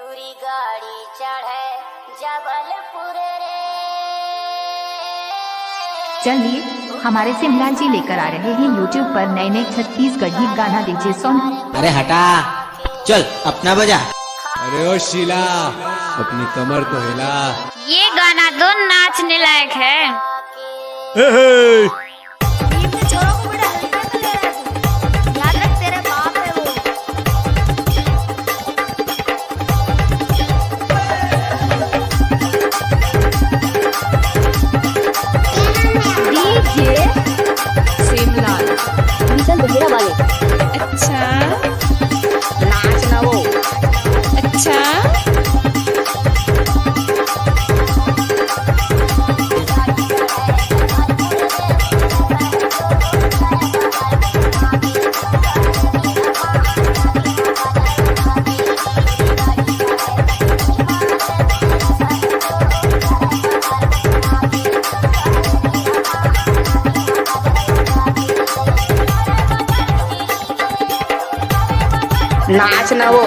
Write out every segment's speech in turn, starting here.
दूरी गाड़ी चढ़े जबलपुर रे। चलिए हमारे सिमलाल जी लेकर आ रहे हैं यूट्यूब पर नए नए छत्तीसगढ़ी गाना दीजिए सॉन्ग। अरे हटा, चल अपना बजा। अरे ओ शीला, अपनी कमर तो हिला। ये गाना तो नाचने लायक है। अच्छा नाचना वो अच्छा नाचना वो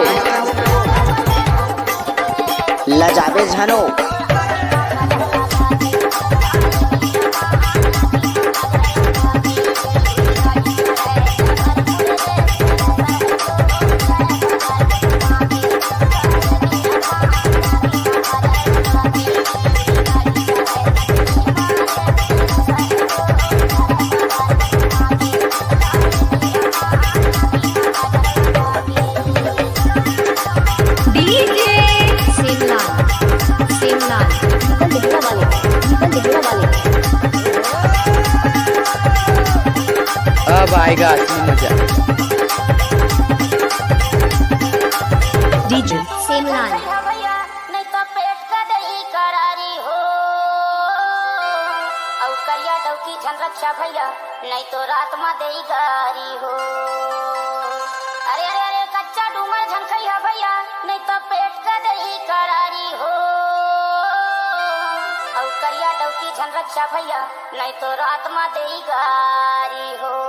लजाबे झनो। अब आएगा असली मजा। डीजे सिमलाल नहीं तो पेट का दही करारी हो। और करिया डौकी झन रक्षा भैया नहीं तो रात में दही गारी हो। अरे अरे अरे कच्चा डूमर झन खैया भैया नहीं तो पेट का दही करारी हो। और करिया डौकी झन रक्षा भैया नहीं तो रात में दही गारी हो।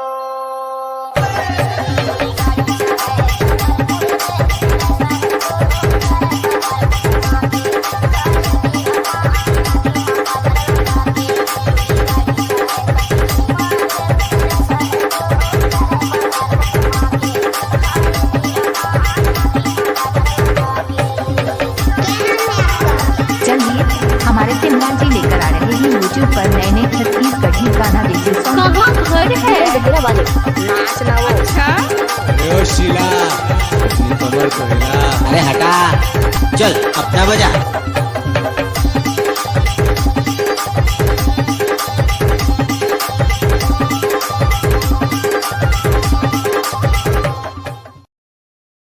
चलिए हमारे सिमलाल जी लेकर आ रहे हैं यूट्यूब पर नए नए छत्तीसगढ़ी गाना दीजिए सॉन्ग। कहाँ घर है? नाचना वो अच्छा अरे ओ शीला, अपनी कमर तो हिला। अरे हटा, चल अपना बजा।